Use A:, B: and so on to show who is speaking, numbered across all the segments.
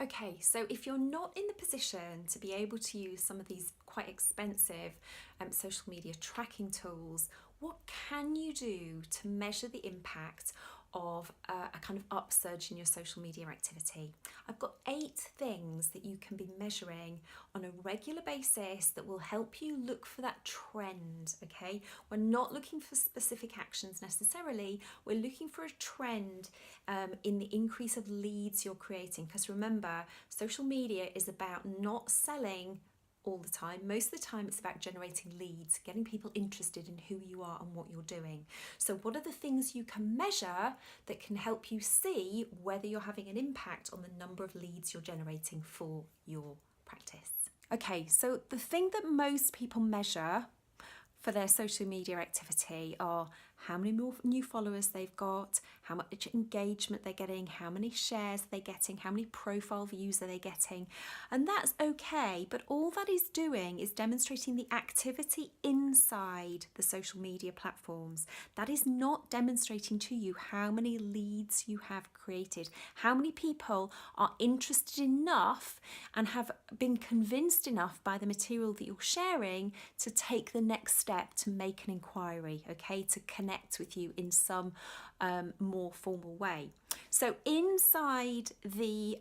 A: Okay, so if you're not in the position to be able to use some of these quite expensive social media tracking tools, what can you do to measure the impact of a kind of upsurge in your social media activity? I've got 8 things that you can be measuring on a regular basis that will help you look for that trend, okay? We're not looking for specific actions necessarily, we're looking for a trend in the increase of leads you're creating, because remember, social media is about not selling all the time. Most of the time it's about generating leads, getting people interested in who you are and what you're doing. So what are the things you can measure that can help you see whether you're having an impact on the number of leads you're generating for your practice? Okay, so the thing that most people measure for their social media activity are how many more new followers they've got, how much engagement they're getting, how many shares they're getting, how many profile views are they getting. And that's okay, but all that is doing is demonstrating the activity inside the social media platforms. That is not demonstrating to you how many leads you have created, how many people are interested enough and have been convinced enough by the material that you're sharing to take the next step to make an inquiry, okay, to connect with you in some more formal way. So inside the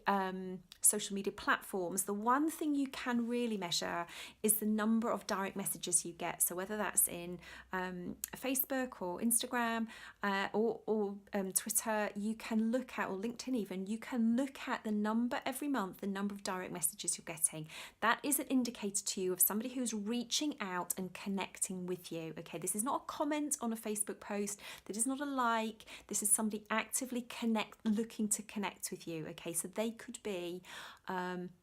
A: social media platforms, the one thing you can really measure is the number of direct messages you get. So whether that's in Facebook or Instagram or Twitter, you can look at, or LinkedIn even, you can look at the number every month, the number of direct messages you're getting. That is an indicator to you of somebody who's reaching out and connecting with you. Okay, this is not a comment on a Facebook post, that is not a like, this is somebody actively looking to connect with you. Okay, so they could be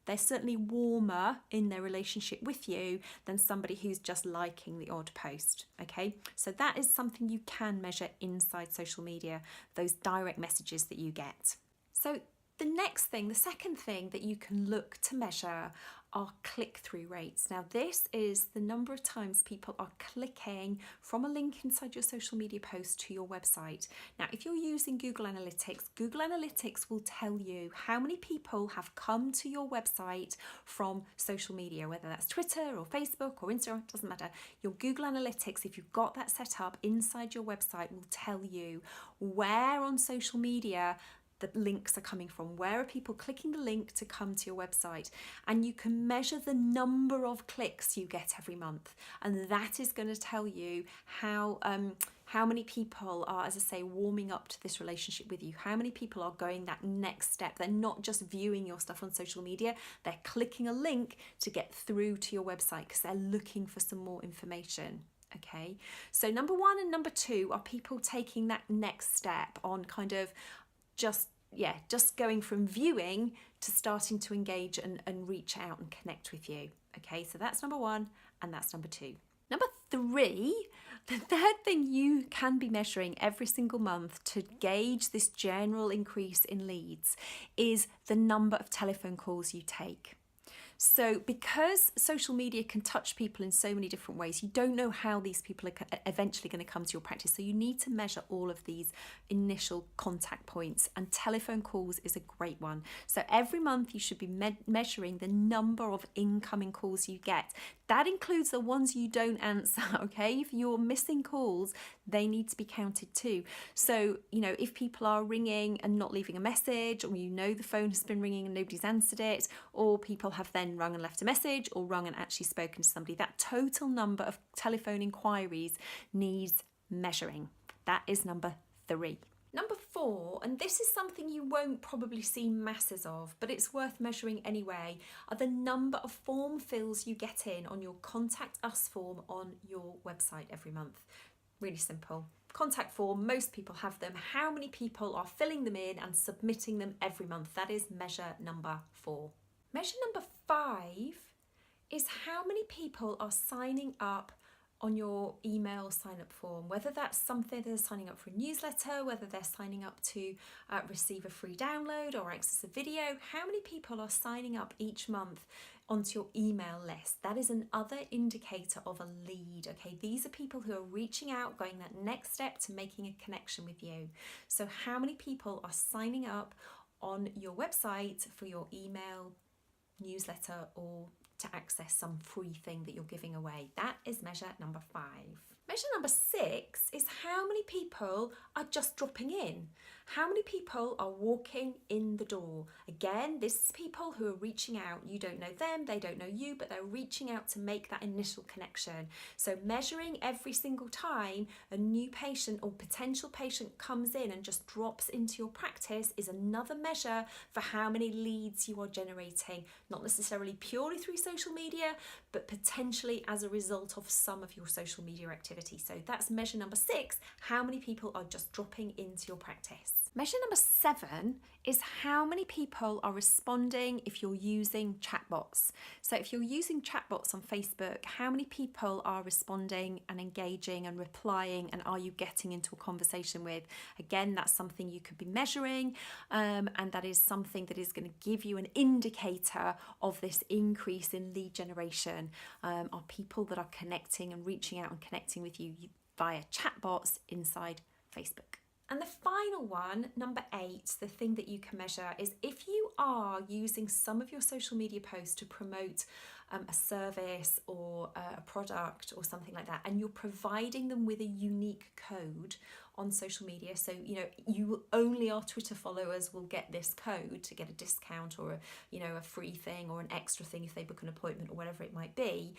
A: they're certainly warmer in their relationship with you than somebody who's just liking the odd post. Okay, so that is something you can measure inside social media, those direct messages that you get. So the next thing, the second thing that you can look to measure are click-through rates. Now this is the number of times people are clicking from a link inside your social media post to your website. Now if you're using Google Analytics will tell you how many people have come to your website from social media, whether that's Twitter or Facebook or Instagram, doesn't matter. Your Google Analytics, if you've got that set up inside your website, will tell you where on social media the links are coming from, where are people clicking the link to come to your website, and you can measure the number of clicks you get every month, and that is going to tell you how many people are, as I say, warming up to this relationship with you, how many people are going that next step. They're not just viewing your stuff on social media, they're clicking a link to get through to your website because they're looking for some more information. Okay, so number 1 and number 2 are people taking that next step on kind of just going from viewing to starting to engage and reach out and connect with you. Okay, so that's number 1 and that's number 2. Number 3, the third thing you can be measuring every single month to gauge this general increase in leads is the number of telephone calls you take. So because social media can touch people in so many different ways, you don't know how these people are eventually going to come to your practice. So you need to measure all of these initial contact points, and telephone calls is a great one. So every month you should be measuring the number of incoming calls you get. That includes the ones you don't answer, okay? If you're missing calls, they need to be counted too. So, you know, if people are ringing and not leaving a message, or you know the phone has been ringing and nobody's answered it, or people have then rung and left a message or rung and actually spoken to somebody, that total number of telephone inquiries needs measuring. That is number 3. Number 4, and this is something you won't probably see masses of, but it's worth measuring anyway, are the number of form fills you get in on your Contact Us form on your website every month. Really simple. Contact form, most people have them. How many people are filling them in and submitting them every month? That is measure number 4. Measure number 5 is how many people are signing up on your email sign-up form, whether that's something they're signing up for a newsletter, whether they're signing up to receive a free download or access a video. How many people are signing up each month onto your email list? That is another indicator of a lead. Okay, these are people who are reaching out, going that next step to making a connection with you. So how many people are signing up on your website for your email, newsletter, or to access some free thing that you're giving away. That is measure number 5. Measure number 6 is how many people are just dropping in. How many people are walking in the door? Again, this is people who are reaching out. You don't know them, they don't know you, but they're reaching out to make that initial connection. So measuring every single time a new patient or potential patient comes in and just drops into your practice is another measure for how many leads you are generating, not necessarily purely through social media, but potentially as a result of some of your social media activity. So that's measure number 6, how many people are just dropping into your practice. Measure number 7 is how many people are responding if you're using chatbots. So if you're using chatbots on Facebook, how many people are responding and engaging and replying, and are you getting into a conversation with? Again, that's something you could be measuring, and that is something that is going to give you an indicator of this increase in lead generation. Are people that are connecting and reaching out and connecting with you via chatbots inside Facebook. And the final one, number 8, the thing that you can measure is if you are using some of your social media posts to promote a service or a product or something like that, and you're providing them with a unique code on social media. So, only our Twitter followers will get this code to get a discount or a free thing or an extra thing if they book an appointment or whatever it might be.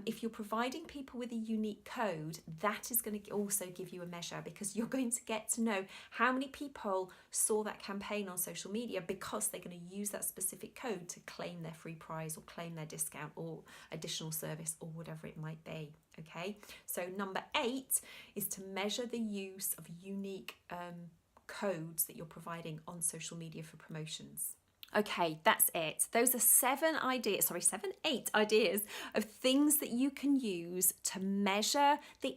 A: If you're providing people with a unique code, that is going to also give you a measure, because you're going to get to know how many people saw that campaign on social media because they're going to use that specific code to claim their free prize or claim their discount or additional service or whatever it might be. Okay, so number 8 is to measure the use of unique codes that you're providing on social media for promotions. Okay, that's it. Those are 8 ideas of things that you can use to measure the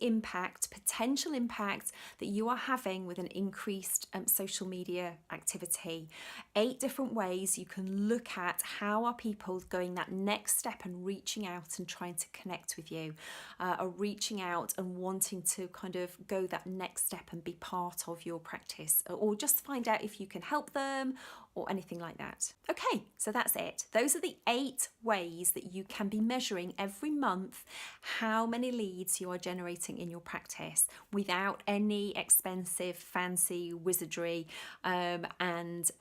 A: potential impact that you are having with an increased social media activity. 8 different ways you can look at how are people going that next step and reaching out and trying to connect with you, are reaching out and wanting to kind of go that next step and be part of your practice, or just find out if you can help them or anything like that. Okay, so that's it. Those are the 8 ways that you can be measuring every month how many leads you are generating in your practice without any expensive, fancy wizardry and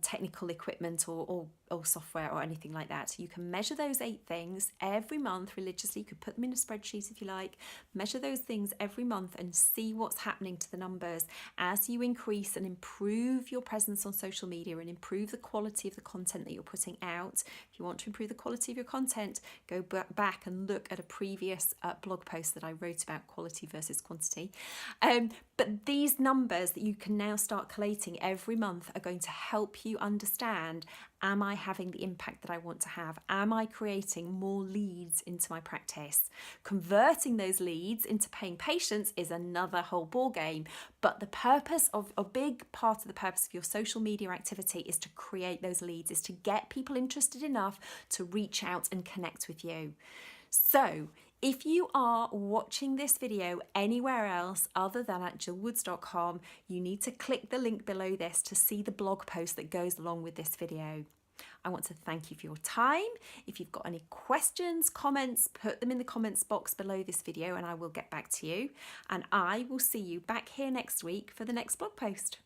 A: technical equipment or software or anything like that. You can measure those 8 things every month religiously. You could put them in a spreadsheet if you like. Measure those things every month and see what's happening to the numbers as you increase and improve your presence on social media and improve the quality of the content that you're putting out. If you want to improve the quality of your content, go back and look at a previous blog post that I wrote about quality versus quantity. But these numbers that you can now start collating every month are going to help you understand, am I having the impact that I want to have? Am I creating more leads into my practice? Converting those leads into paying patients is another whole ball game. But a big part of the purpose of your social media activity is to create those leads, is to get people interested enough to reach out and connect with you. So if you are watching this video anywhere else other than at jillwoods.com, you need to click the link below this to see the blog post that goes along with this video. I want to thank you for your time. If you've got any questions, comments, put them in the comments box below this video and I will get back to you. And I will see you back here next week for the next blog post.